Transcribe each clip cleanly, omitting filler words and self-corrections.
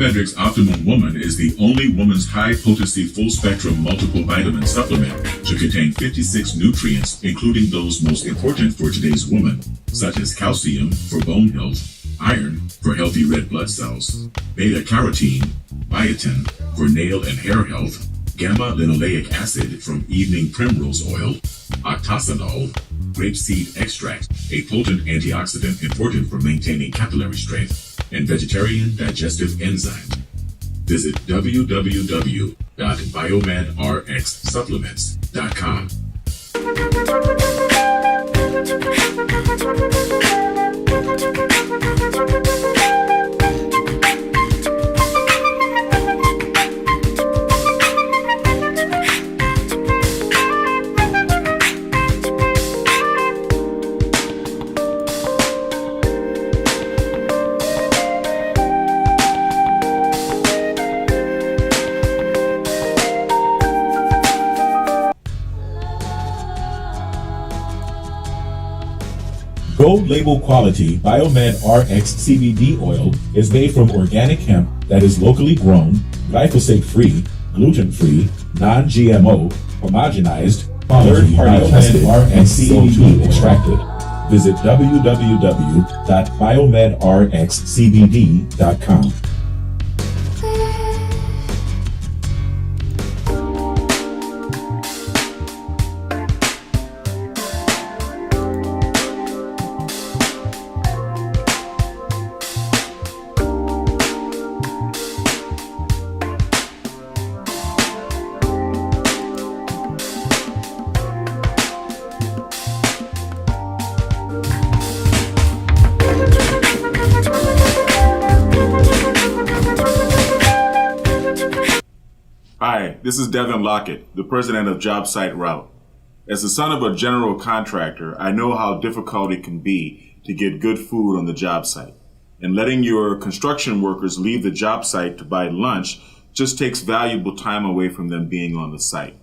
BiomedRx Optimum Woman is the only woman's high-potency full-spectrum multiple vitamin supplement to contain 56 nutrients, including those most important for today's woman, such as calcium for bone health, iron for healthy red blood cells, beta-carotene, biotin for nail and hair health, gamma-linoleic acid from evening primrose oil, octasanol, grapeseed extract, a potent antioxidant important for maintaining capillary strength, and vegetarian digestive enzymes. Visit www.biomedrxsupplements.com. Gold label quality BiomedRx CBD oil is made from organic hemp that is locally grown, glyphosate-free, gluten-free, non-GMO, homogenized, third-party tested, and CBD extracted. Visit www.biomedrxcbd.com. Hi, this is Devin Lockett, the president of JobSite Route. As the son of a general contractor, I know how difficult it can be to get good food on the job site. And letting your construction workers leave the job site to buy lunch just takes valuable time away from them being on the site.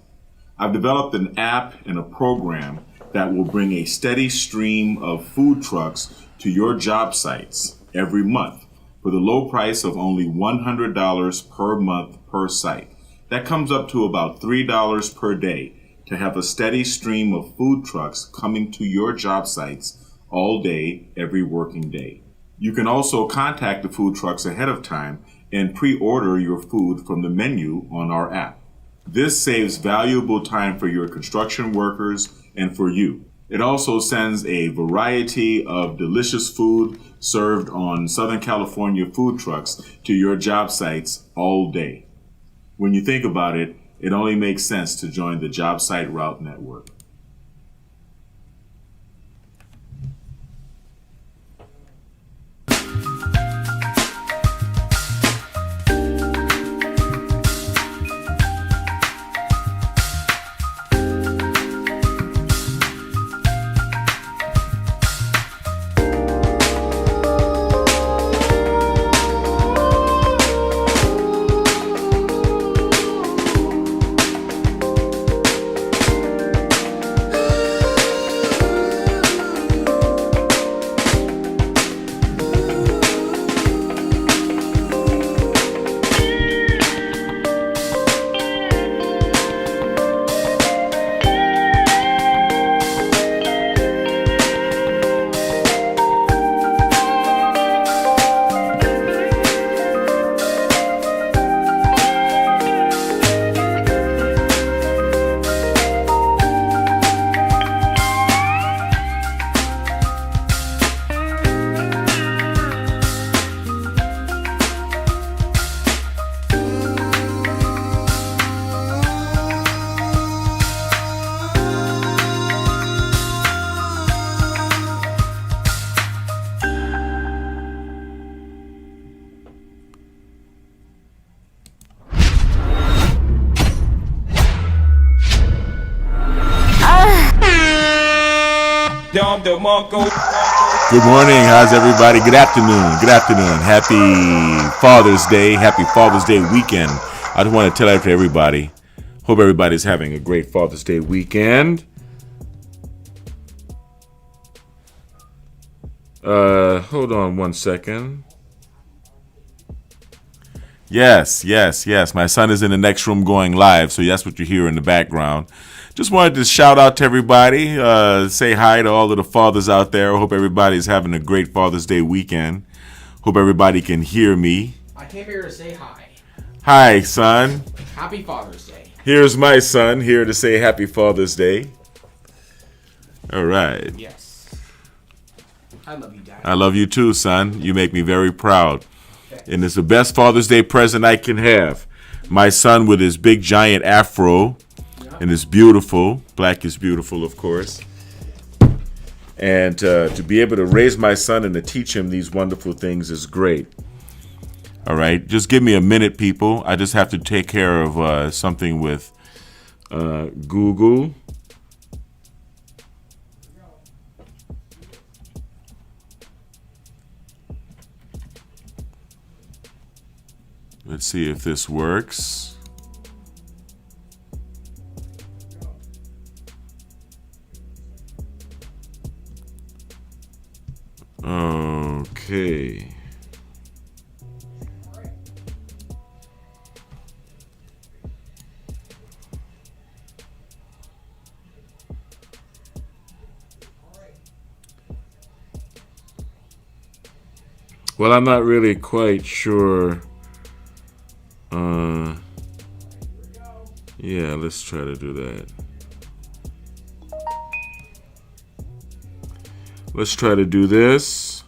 I've developed an app and a program that will bring a steady stream of food trucks to your job sites every month for the low price of only $100 per month per site. That comes up to about $3 per day to have a steady stream of food trucks coming to your job sites all day, every working day. You can also contact the food trucks ahead of time and pre-order your food from the menu on our app. This saves valuable time for your construction workers and for you. It also sends a variety of delicious food served on Southern California food trucks to your job sites all day. When you think about it, it only makes sense to join the JobSite Route Network. Good morning. How's everybody? Good afternoon. Good afternoon. Happy Father's Day. Happy Father's Day weekend. I just want to tell that to everybody. Hope everybody's having a great Father's Day weekend. Hold on one second. Yes. My son is in the next room going live, so that's what you hear in the background. Just wanted to shout out to everybody, say hi to all of the fathers out there. Hope everybody's having a great Father's Day weekend. Hope everybody can hear me. I came here to say hi. Hi, son. Happy Father's Day. Here's my son here to say Happy Father's Day. All right. Yes. I love you, Dad. I love you too, son. You make me very proud. And it's the best Father's Day present I can have. My son with his big giant afro, and it's beautiful. Black is beautiful, of course. And to be able to raise my son and to teach him these wonderful things is great. All right, just give me a minute, people. I just have to take care of something with Google. Let's see if this works. Okay. Well, I'm not really quite sure. Yeah, let's try to do that. Let's try to do this.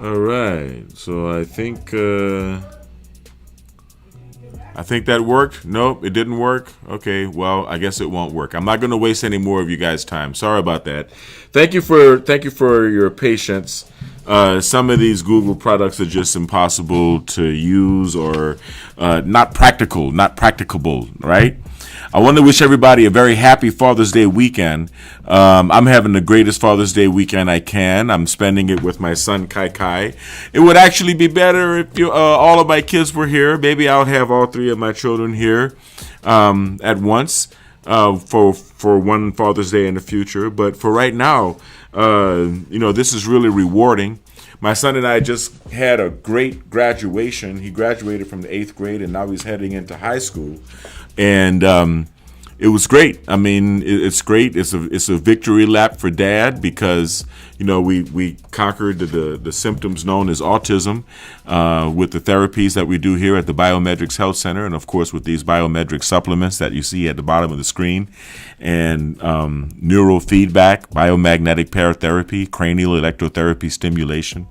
All right, so I think that worked. Nope, it didn't work. Okay, well, I guess it won't work. I'm not going to waste any more of you guys' time. Sorry about that. Thank you for your patience. Some of these Google products are just impossible to use or not practicable, right? I want to wish everybody a very happy Father's Day weekend. I'm having the greatest Father's Day weekend I can. I'm spending it with my son, Kai. It would actually be better if all of my kids were here. Maybe I'll have all three of my children here at once for one Father's Day in the future. But for right now, this is really rewarding. My son and I just had a great graduation. He graduated from the 8th grade, and now he's heading into high school. And it was great. I mean, it's great. It's a victory lap for Dad because we conquered the symptoms known as autism with the therapies that we do here at the BiomedRx Health Center, and of course with these BiomedRx supplements that you see at the bottom of the screen, and neurofeedback, biomagnetic paratherapy, cranial electrotherapy stimulation.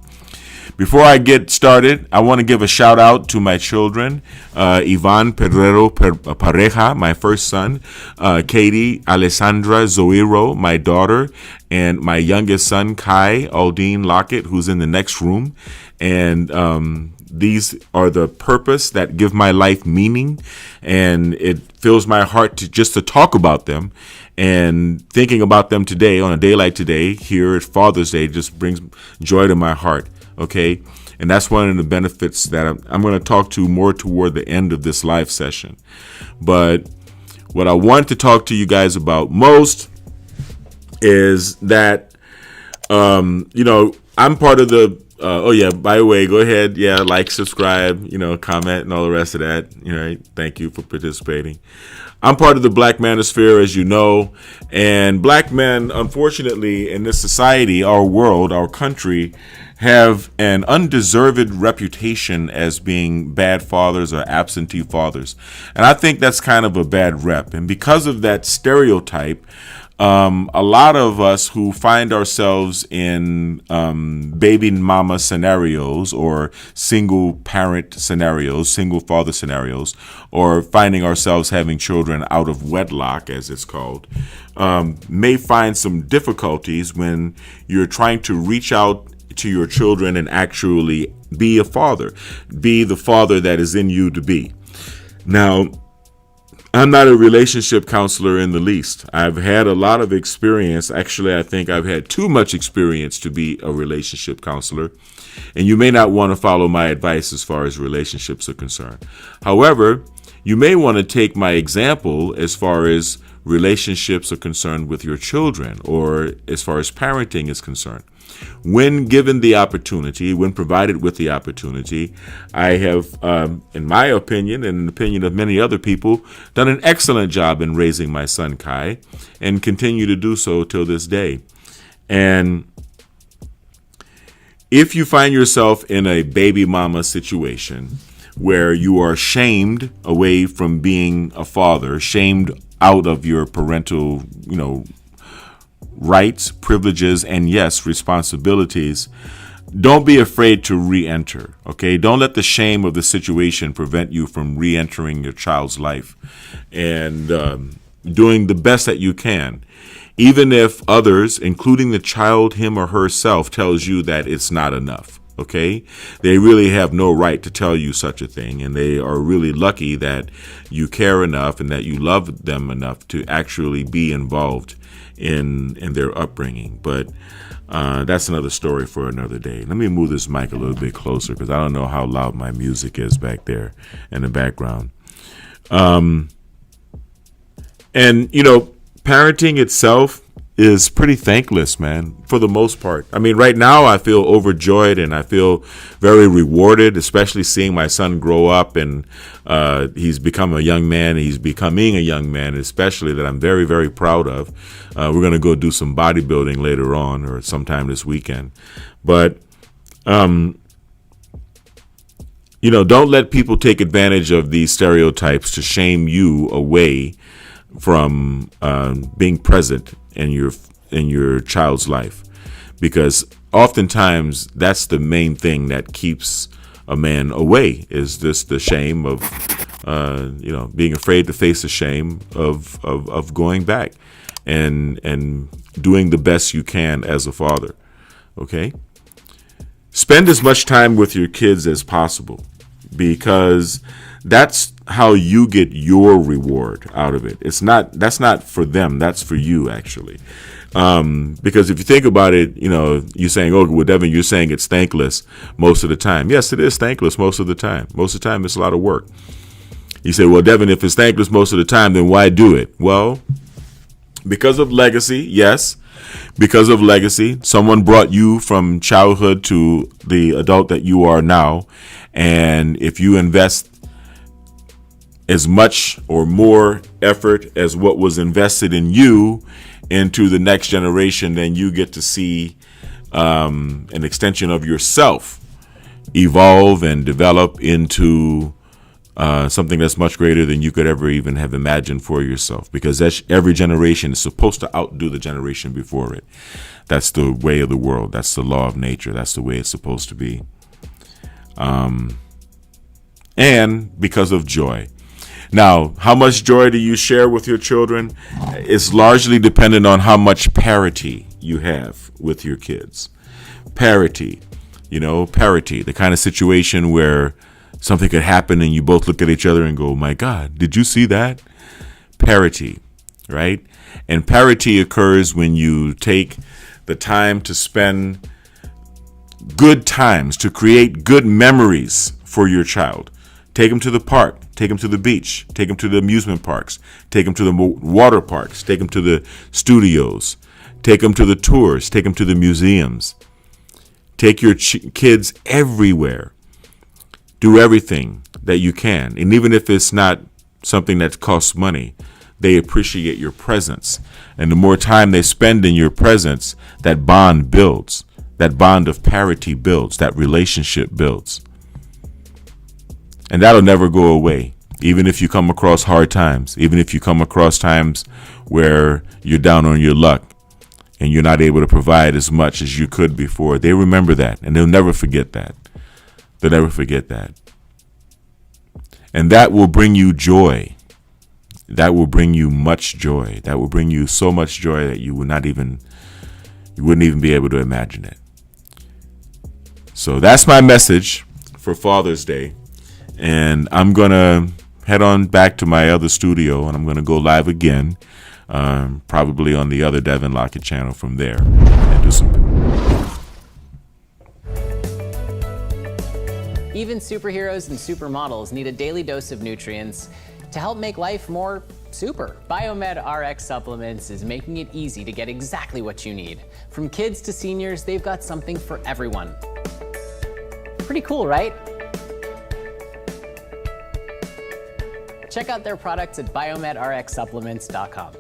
Before I get started, I want to give a shout out to my children, Ivan Pedrero Pareja, my first son, Katie Alessandra Zoiro, my daughter, and my youngest son, Kai Aldine Lockett, who's in the next room. And these are the purpose that give my life meaning, and it fills my heart to talk about them. And thinking about them today, on a day like today, here at Father's Day, just brings joy to my heart. Okay, and that's one of the benefits that I'm going to talk to more toward the end of this live session. But what I want to talk to you guys about most is that, I'm part of the, by the way, go ahead, like, subscribe, comment, and all the rest of that. Thank you for participating. I'm part of the Black Manosphere, as you know, and black men, unfortunately, in this society, our world, our country, have an undeserved reputation as being bad fathers or absentee fathers. And I think that's kind of a bad rep. And because of that stereotype, a lot of us who find ourselves in baby mama scenarios or single parent scenarios, single father scenarios, or finding ourselves having children out of wedlock, as it's called, may find some difficulties when you're trying to reach out to your children and actually be a father, be the father that is in you to be. Now, I'm not a relationship counselor in the least. I've had a lot of experience. Actually, I think I've had too much experience to be a relationship counselor. And you may not want to follow my advice as far as relationships are concerned. However, you may want to take my example as far as relationships are concerned with your children, or as far as parenting is concerned. When given the opportunity, when provided with the opportunity, I have, in my opinion and in the opinion of many other people, done an excellent job in raising my son Kai, and continue to do so till this day. And if you find yourself in a baby mama situation where you are shamed away from being a father, shamed out of your parental, rights, privileges, and yes, responsibilities, don't be afraid to re-enter, okay? Don't let the shame of the situation prevent you from re-entering your child's life and doing the best that you can. Even if others, including the child, him or herself, tells you that it's not enough, okay? They really have no right to tell you such a thing, and they are really lucky that you care enough and that you love them enough to actually be involved in their upbringing. But that's another story for another day. Let me move this mic a little bit closer because I don't know how loud my music is back there in the background. And, parenting itself is pretty thankless, man, for the most part. I mean, right now I feel overjoyed and I feel very rewarded, especially seeing my son grow up, and he's become a young man. He's becoming a young man, especially that I'm very, very proud of. We're going to go do some bodybuilding later on or sometime this weekend. But, don't let people take advantage of these stereotypes to shame you away from being present in your child's life, because oftentimes that's the main thing that keeps a man away, is this the shame of being afraid to face the shame of going back and doing the best you can as a father. Okay, spend as much time with your kids as possible, because that's how you get your reward out of it. That's not for them. That's for you, actually. Because if you think about it, you're saying, oh, well, Devin, you're saying it's thankless most of the time. Yes, it is thankless most of the time. Most of the time, it's a lot of work. You say, well, Devin, if it's thankless most of the time, then why do it? Well, because of legacy, yes. Because of legacy, someone brought you from childhood to the adult that you are now. And if you invest as much or more effort as what was invested in you into the next generation, then you get to see an extension of yourself evolve and develop into something that's much greater than you could ever even have imagined for yourself, because every generation is supposed to outdo the generation before it. That's the way of the world. That's the law of nature. That's the way it's supposed to be. And because of joy. Now, how much joy do you share with your children? It's largely dependent on how much parity you have with your kids. Parity, the kind of situation where something could happen and you both look at each other and go, my God, did you see that? Parity, right? And parity occurs when you take the time to spend good times, to create good memories for your child. Take them to the park, take them to the beach, take them to the amusement parks, take them to the water parks, take them to the studios, take them to the tours, take them to the museums. Take your kids everywhere. Do everything that you can. And even if it's not something that costs money, they appreciate your presence. And the more time they spend in your presence, that bond builds. That bond of parity builds. That relationship builds. And that'll never go away, even if you come across hard times, even if you come across times where you're down on your luck and you're not able to provide as much as you could before. They remember that, and they'll never forget that. They'll never forget that. And that will bring you joy. That will bring you much joy. That will bring you so much joy that you wouldn't even be able to imagine it. So that's my message for Father's Day. And I'm going to head on back to my other studio, and I'm going to go live again, probably on the other Devin Lockett channel from there, and do some. Even superheroes and supermodels need a daily dose of nutrients to help make life more super. BiomedRx Supplements is making it easy to get exactly what you need. From kids to seniors, they've got something for everyone. Pretty cool, right? Check out their products at biomedrxsupplements.com.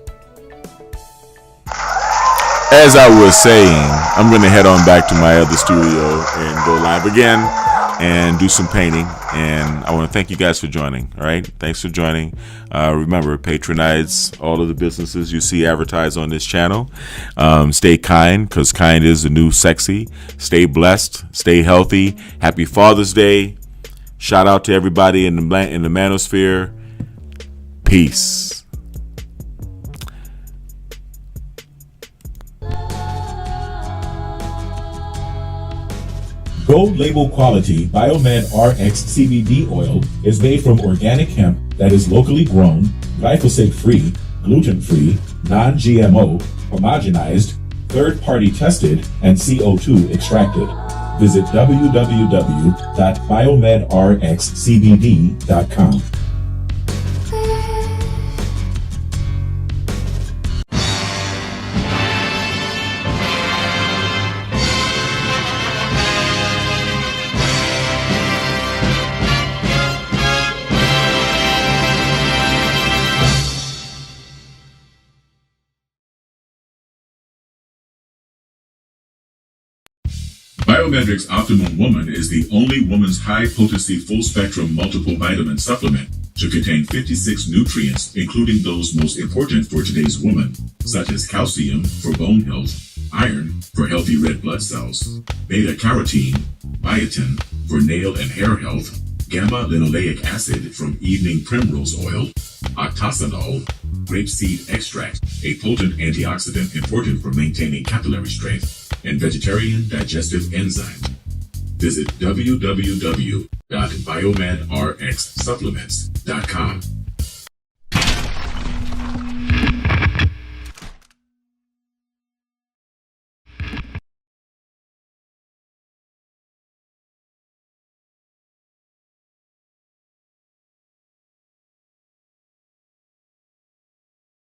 As I was saying, I'm going to head on back to my other studio and go live again and do some painting. And I want to thank you guys for joining. All right. Thanks for joining. Remember, patronize all of the businesses you see advertised on this channel. Stay kind, because kind is the new sexy. Stay blessed. Stay healthy. Happy Father's Day. Shout out to everybody in the manosphere. Peace. Gold label quality BiomedRx CBD oil is made from organic hemp that is locally grown, glyphosate-free, gluten-free, non-GMO, homogenized, third-party tested, and CO2 extracted. Visit www.biomedrxcbd.com. BiomedRx Optimum Woman is the only woman's high-potency full-spectrum multiple vitamin supplement to contain 56 nutrients, including those most important for today's woman, such as calcium for bone health, iron for healthy red blood cells, beta-carotene, biotin for nail and hair health, gamma-linoleic acid from evening primrose oil, octasanol, grapeseed extract, a potent antioxidant important for maintaining capillary strength, and vegetarian digestive enzymes. Visit www.biomedrxsupplements.com.